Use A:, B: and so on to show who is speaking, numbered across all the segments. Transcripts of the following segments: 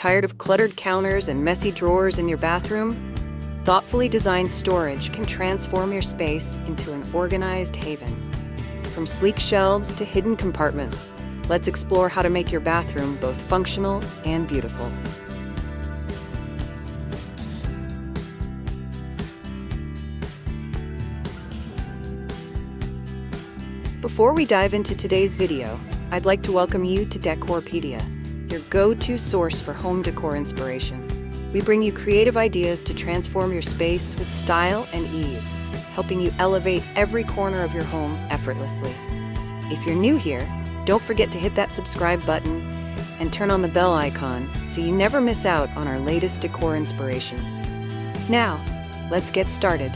A: Tired of cluttered counters and messy drawers in your bathroom? Thoughtfully designed storage can transform your space into an organized haven. From sleek shelves to hidden compartments, let's explore how to make your bathroom both functional and beautiful. Before we dive into today's video, I'd like to welcome you to Decorpediya, your go-to source for home decor inspiration. We bring you creative ideas to transform your space with style and ease, helping you elevate every corner of your home effortlessly. If you're new here, don't forget to hit that subscribe button and turn on the bell icon so you never miss out on our latest decor inspirations. Now, let's get started.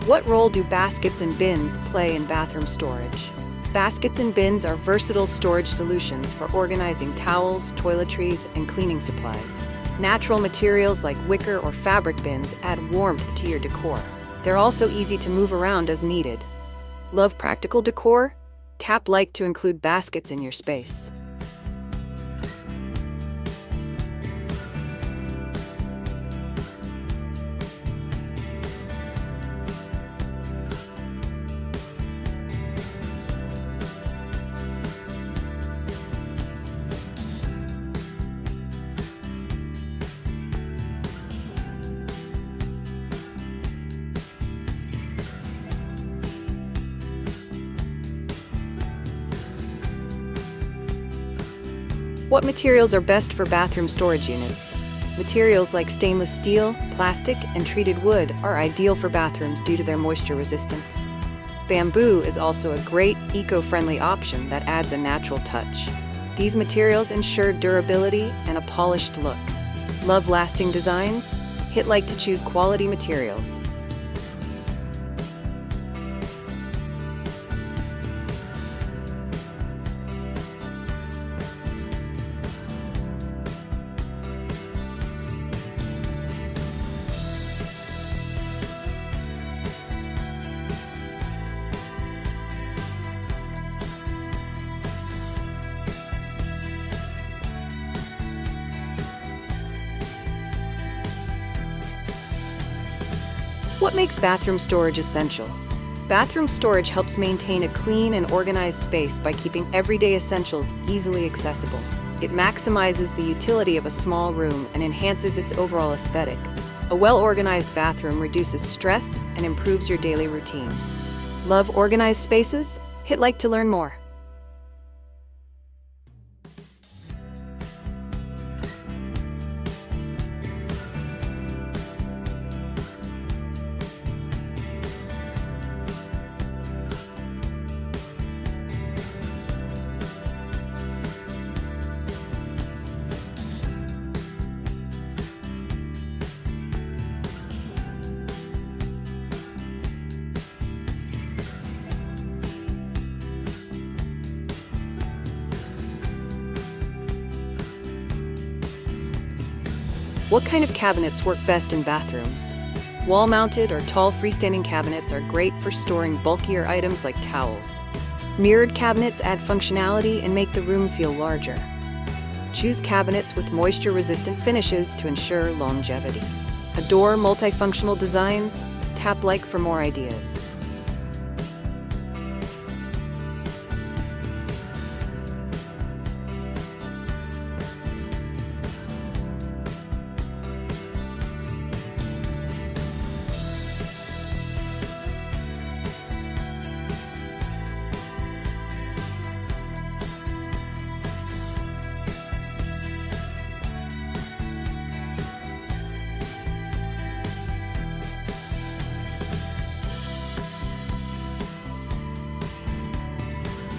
A: What role do baskets and bins play in bathroom storage? Baskets and bins are versatile storage solutions for organizing towels, toiletries, and cleaning supplies. Natural materials like wicker or fabric bins add warmth to your decor. They're also easy to move around as needed. Love practical decor? Tap like to include baskets in your space. What materials are best for bathroom storage units? Materials like stainless steel, plastic, and treated wood are ideal for bathrooms due to their moisture resistance. Bamboo is also a great, eco-friendly option that adds a natural touch. These materials ensure durability and a polished look. Love lasting designs? Hit like to choose quality materials. What makes bathroom storage essential? Bathroom storage helps maintain a clean and organized space by keeping everyday essentials easily accessible. It maximizes the utility of a small room and enhances its overall aesthetic. A well-organized bathroom reduces stress and improves your daily routine. Love organized spaces? Hit like to learn more. What kind of cabinets work best in bathrooms? Wall-mounted or tall freestanding cabinets are great for storing bulkier items like towels. Mirrored cabinets add functionality and make the room feel larger. Choose cabinets with moisture-resistant finishes to ensure longevity. Adore multifunctional designs? Tap like for more ideas.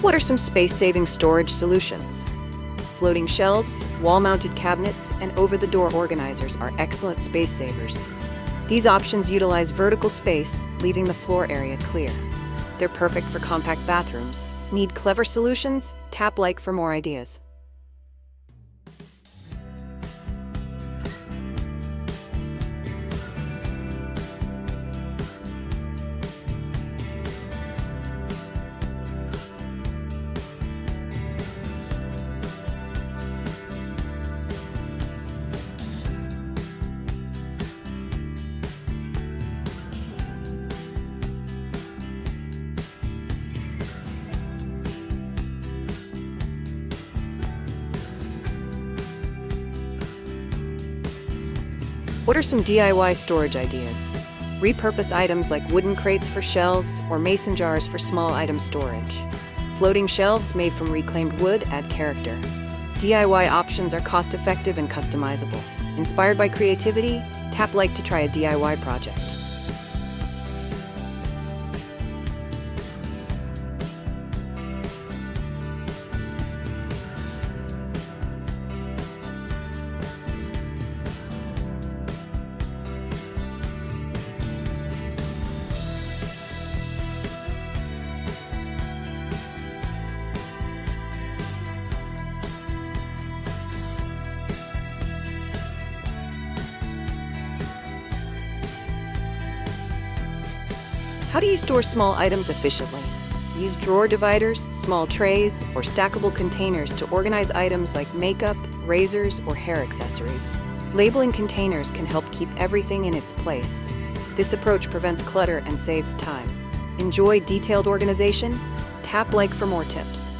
A: What are some space-saving storage solutions? Floating shelves, wall-mounted cabinets, and over-the-door organizers are excellent space savers. These options utilize vertical space, leaving the floor area clear. They're perfect for compact bathrooms. Need clever solutions? Tap like for more ideas. What are some DIY storage ideas? Repurpose items like wooden crates for shelves or mason jars for small item storage. Floating shelves made from reclaimed wood add character. DIY options are cost-effective and customizable. Inspired by creativity? Tap like to try a DIY project. How do you store small items efficiently? Use drawer dividers, small trays, or stackable containers to organize items like makeup, razors, or hair accessories. Labeling containers can help keep everything in its place. This approach prevents clutter and saves time. Enjoy detailed organization? Tap like for more tips.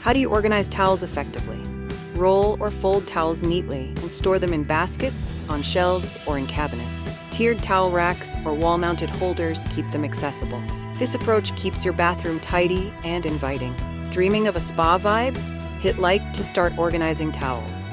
A: How do you organize towels effectively? Roll or fold towels neatly and store them in baskets, on shelves, or in cabinets. Tiered towel racks or wall-mounted holders keep them accessible. This approach keeps your bathroom tidy and inviting. Dreaming of a spa vibe? Hit like to start organizing towels.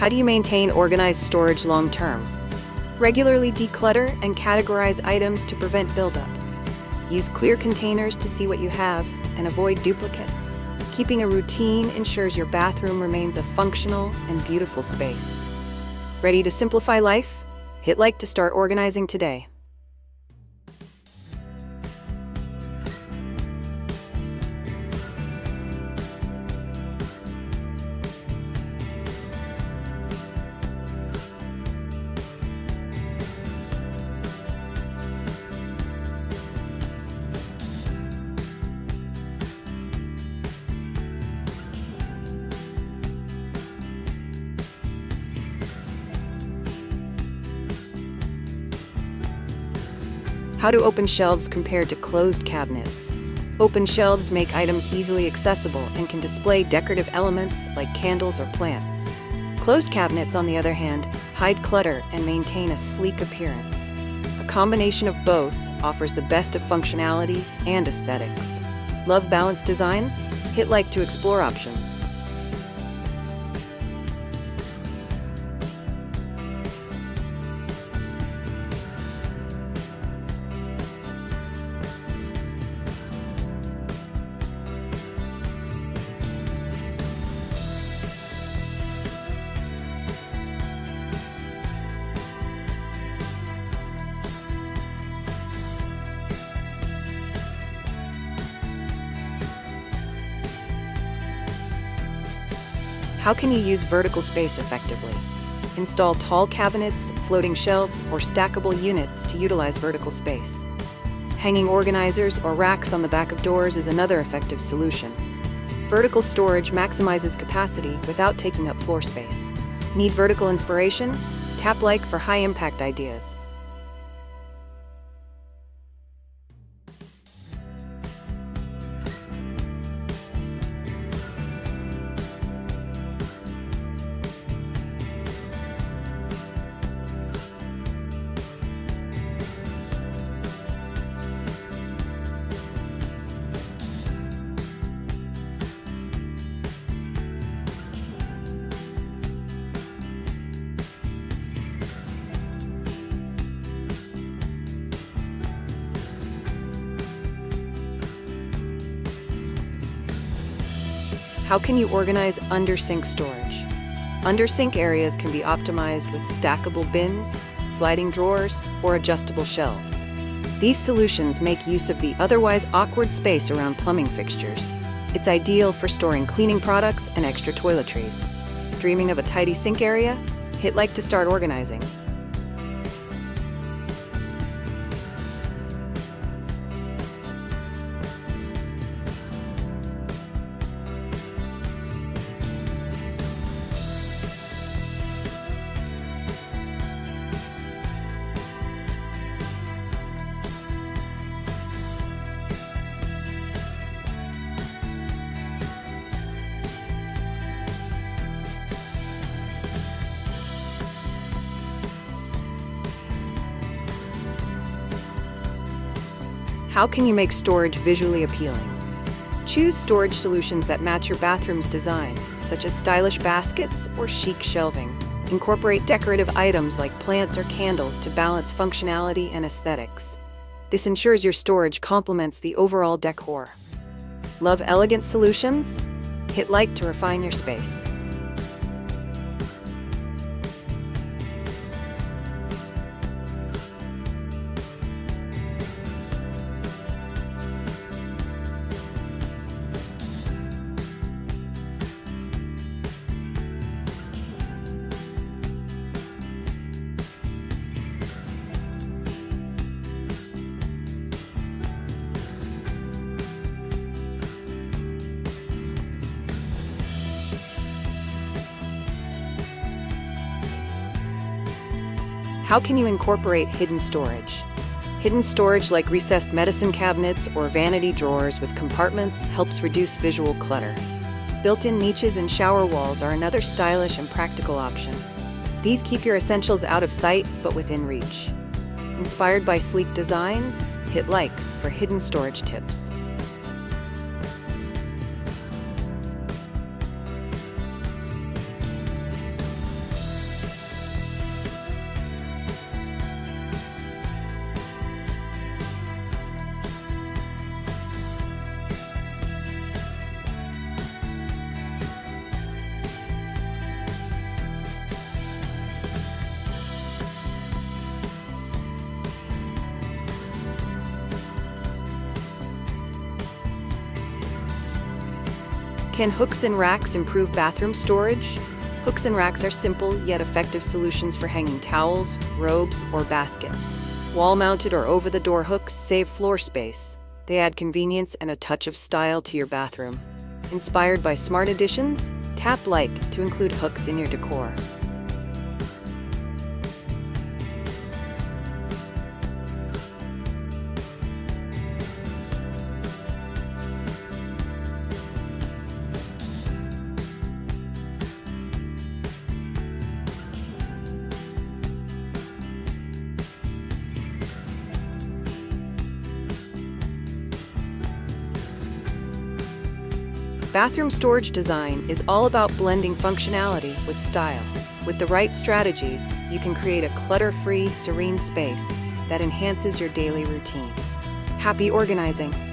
A: How do you maintain organized storage long-term? Regularly declutter and categorize items to prevent buildup. Use clear containers to see what you have and avoid duplicates. Keeping a routine ensures your bathroom remains a functional and beautiful space. Ready to simplify life? Hit like to start organizing today. How do open shelves compare to closed cabinets? Open shelves make items easily accessible and can display decorative elements like candles or plants. Closed cabinets, on the other hand, hide clutter and maintain a sleek appearance. A combination of both offers the best of functionality and aesthetics. Love balanced designs? Hit like to explore options. How can you use vertical space effectively? Install tall cabinets, floating shelves, or stackable units to utilize vertical space. Hanging organizers or racks on the back of doors is another effective solution. Vertical storage maximizes capacity without taking up floor space. Need vertical inspiration? Tap like for high-impact ideas. How can you organize under-sink storage? Under-sink areas can be optimized with stackable bins, sliding drawers, or adjustable shelves. These solutions make use of the otherwise awkward space around plumbing fixtures. It's ideal for storing cleaning products and extra toiletries. Dreaming of a tidy sink area? Hit like to start organizing. How can you make storage visually appealing? Choose storage solutions that match your bathroom's design, such as stylish baskets or chic shelving. Incorporate decorative items like plants or candles to balance functionality and aesthetics. This ensures your storage complements the overall decor. Love elegant solutions? Hit like to refine your space. How can you incorporate hidden storage? Hidden storage like recessed medicine cabinets or vanity drawers with compartments helps reduce visual clutter. Built-in niches and shower walls are another stylish and practical option. These keep your essentials out of sight but within reach. Inspired by sleek designs? Hit like for hidden storage tips. Can hooks and racks improve bathroom storage? Hooks and racks are simple yet effective solutions for hanging towels, robes, or baskets. Wall-mounted or over-the-door hooks save floor space. They add convenience and a touch of style to your bathroom. Inspired by smart additions? Tap like to include hooks in your decor. Bathroom storage design is all about blending functionality with style. With the right strategies, you can create a clutter-free, serene space that enhances your daily routine. Happy organizing!